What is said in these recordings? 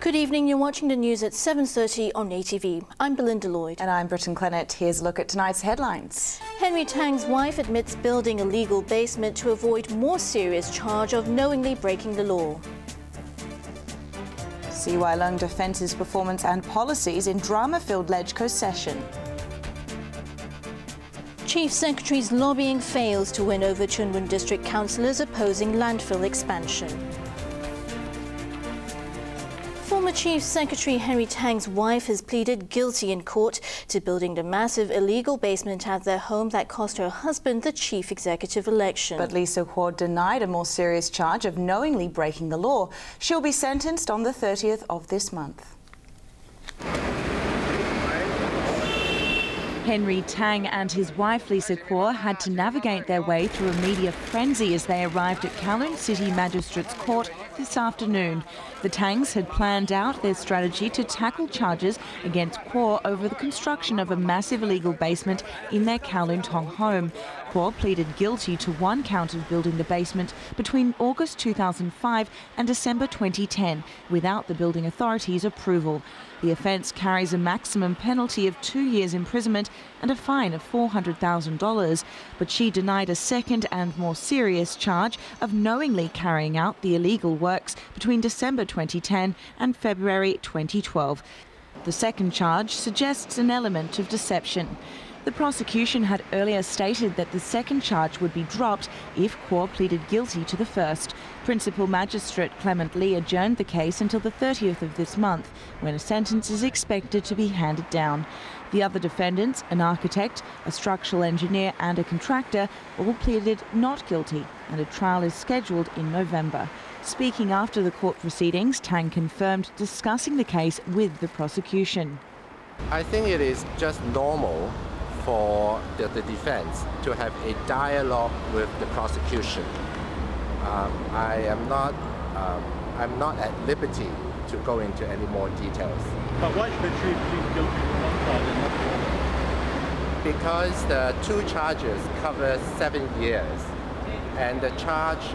Good evening, you're watching the news at 7:30 on ATV. I'm Belinda Lloyd. And I'm Brittyn Clennett. Here's a look at tonight's headlines. Henry Tang's wife admits building a legal basement to avoid more serious charge of knowingly breaking the law. See why Leung defends his performance and policies in drama-filled LegCo session. Chief Secretary's lobbying fails to win over Chun Won District councillors opposing landfill expansion. Former Chief Secretary Henry Tang's wife has pleaded guilty in court to building the massive illegal basement at their home that cost her husband the chief executive election. But Lee So-kwon denied a more serious charge of knowingly breaking the law. She'll be sentenced on the 30th of this month. Henry Tang and his wife Lee So-kwon had to navigate their way through a media frenzy as they arrived at Kowloon City Magistrates Court this afternoon. The Tangs had planned out their strategy to tackle charges against Kwon over the construction of a massive illegal basement in their Kowloon Tong home. Kwon pleaded guilty to one count of building the basement between August 2005 and December 2010 without the building authority's approval. The offence carries a maximum penalty of 2 years imprisonment and a fine of $400,000, but she denied a second and more serious charge of knowingly carrying out the illegal works between December 2010 and February 2012. The second charge suggests an element of deception. The prosecution had earlier stated that the second charge would be dropped if Kwon pleaded guilty to the first. Principal Magistrate Clement Lee adjourned the case until the 30th of this month, when a sentence is expected to be handed down. The other defendants, an architect, a structural engineer and a contractor, all pleaded not guilty, and a trial is scheduled in November. Speaking after the court proceedings, Tang confirmed discussing the case with the prosecution. I think it is just normal for the defense to have a dialogue with the prosecution. I'm not at liberty to go into any more details. But why should she plead guilty to one charge and not the other? Because the two charges cover 7 years, and the charge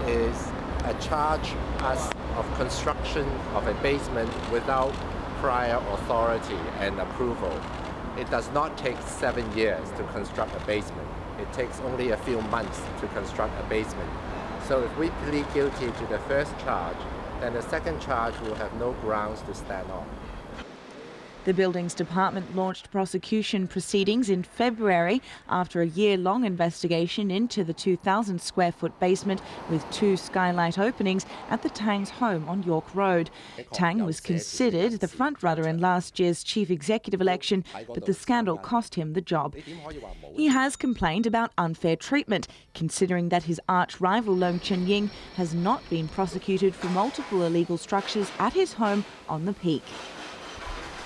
is a charge of construction of a basement without prior authority and approval. It does not take 7 years to construct a basement. It takes only a few months to construct a basement. So if we plead guilty to the first charge, then the second charge will have no grounds to stand on. The Buildings Department launched prosecution proceedings in February after a year-long investigation into the 2,000 square foot basement with 2 skylight openings at the Tang's home on York Road. Tang was considered the front-runner in last year's chief executive election, but the scandal cost him the job. He has complained about unfair treatment, considering that his arch-rival Leung Chun-ying has not been prosecuted for multiple illegal structures at his home on the Peak.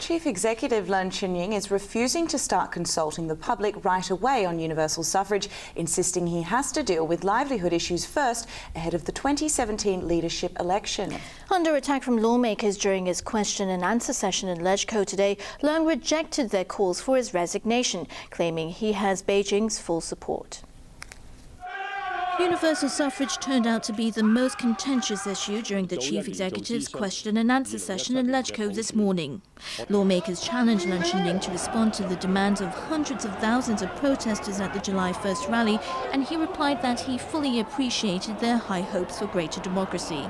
Chief Executive Leung Chun-ying is refusing to start consulting the public right away on universal suffrage, insisting he has to deal with livelihood issues first ahead of the 2017 leadership election. Under attack from lawmakers during his question and answer session in LegCo today, Leung rejected their calls for his resignation, claiming he has Beijing's full support. Universal suffrage turned out to be the most contentious issue during the chief executive's question and answer session in LegCo this morning. Lawmakers challenged Leung Chun-ying to respond to the demands of hundreds of thousands of protesters at the July 1st rally, and he replied that he fully appreciated their high hopes for greater democracy.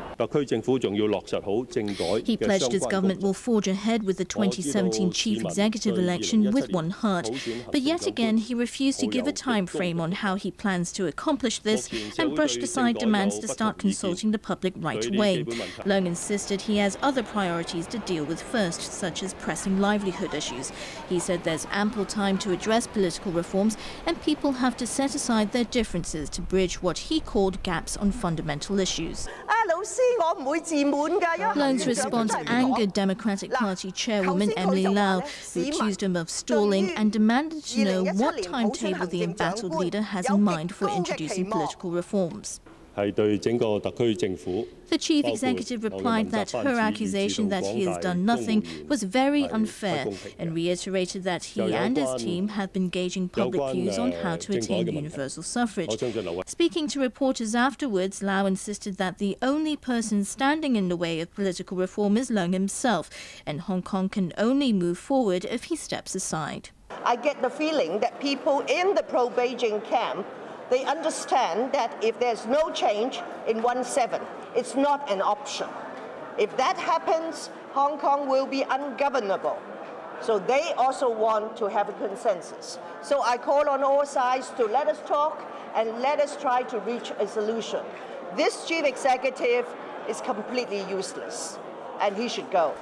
He pledged his government will forge ahead with the 2017 chief executive election with one heart. But yet again, he refused to give a time frame on how he plans to accomplish this, and brushed aside demands to start consulting the public right away. Leung insisted he has other priorities to deal with first, such as pressing livelihood issues. He said there's ample time to address political reforms, and people have to set aside their differences to bridge what he called gaps on fundamental issues. Leung's response angered Democratic Party chairwoman Emily Lau, who accused him of stalling and demanded to know what timetable the embattled leader has in mind for introducing political reforms. The chief executive replied that her accusation that he has done nothing was very unfair and reiterated that he and his team have been gauging public views on how to attain universal suffrage. Speaking to reporters afterwards, Lau insisted that the only person standing in the way of political reform is Leung himself, and Hong Kong can only move forward if he steps aside. I get the feeling that people in the pro-Beijing camp, they understand that if there's no change in 17, it's not an option. If that happens, Hong Kong will be ungovernable. So they also want to have a consensus. So I call on all sides to let us talk and let us try to reach a solution. This chief executive is completely useless, and he should go.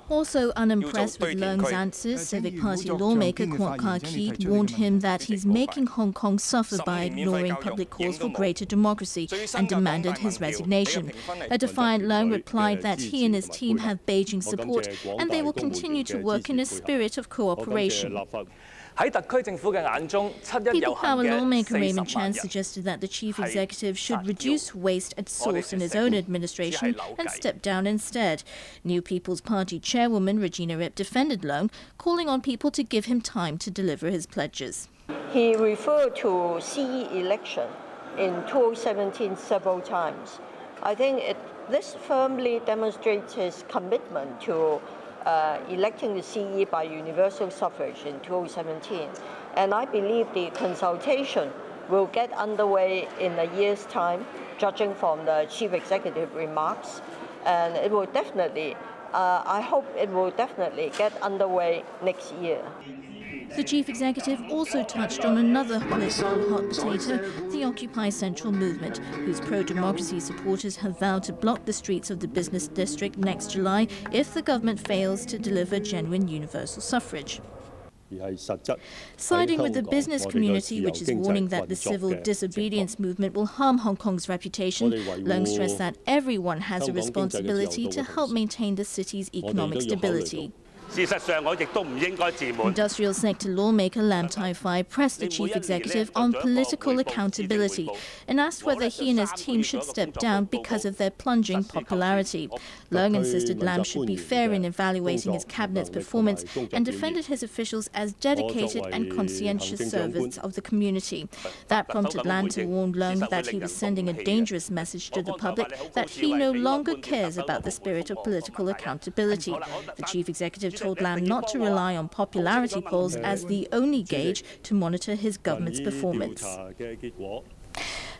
Also unimpressed with Leung's answers, Civic Party lawmaker Kwok Kar-keet warned him that he's making Hong Kong suffer by ignoring public calls for greater democracy and demanded his resignation. A defiant Leung replied that he and his team have Beijing support and they will continue to work in a spirit of cooperation. People Power lawmaker Raymond Chan suggested that the chief executive should reduce waste at source in his own administration and step down instead. New People's Party chairwoman Regina Ip defended Leung, calling on people to give him time to deliver his pledges. He referred to CE election in 2017 several times. I think this firmly demonstrates his commitment to electing the CE by universal suffrage in 2017. And I believe the consultation will get underway in a year's time, judging from the chief executive remarks. And it will definitely, I hope it will definitely get underway next year. The chief executive also touched on another political hot potato, the Occupy Central movement, whose pro-democracy supporters have vowed to block the streets of the business district next July if the government fails to deliver genuine universal suffrage. Siding with the business community, which is warning that the civil disobedience movement will harm Hong Kong's reputation, Leung stressed that everyone has a responsibility to help maintain the city's economic stability. Industrial sector lawmaker Lam Tai Fai pressed the chief executive on political accountability and asked whether he and his team should step down because of their plunging popularity. Leung insisted Lam should be fair in evaluating his cabinet's performance and defended his officials as dedicated and conscientious servants of the community. That prompted Lam to warn Leung that he was sending a dangerous message to the public that he no longer cares about the spirit of political accountability. The chief executive told Lam not to rely on popularity polls as the only gauge to monitor his government's performance.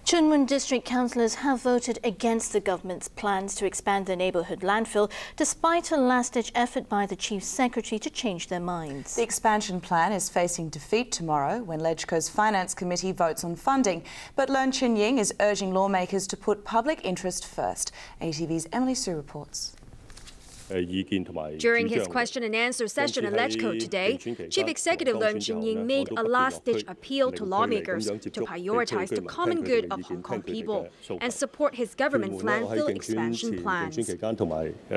Chun Mun district councillors have voted against the government's plans to expand the neighbourhood landfill, despite a last-ditch effort by the chief secretary to change their minds. The expansion plan is facing defeat tomorrow when LegCo's Finance Committee votes on funding. But Leung Chun-ying is urging lawmakers to put public interest first. ATV's Emily Sue reports. During his question and answer session at LegCo today, Chief Executive Leung Chun-ying made a last-ditch appeal to lawmakers to prioritise the common good of Hong Kong people and support his government's landfill expansion plans. Leung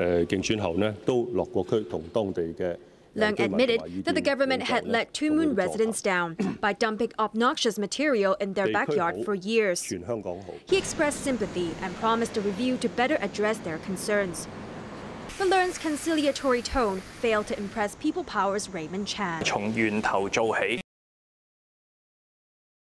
admitted that the government had let Tuen Mun residents down by dumping obnoxious material in their backyard for years. He expressed sympathy and promised a review to better address their concerns. But Leung's conciliatory tone failed to impress People Power's Raymond Chan.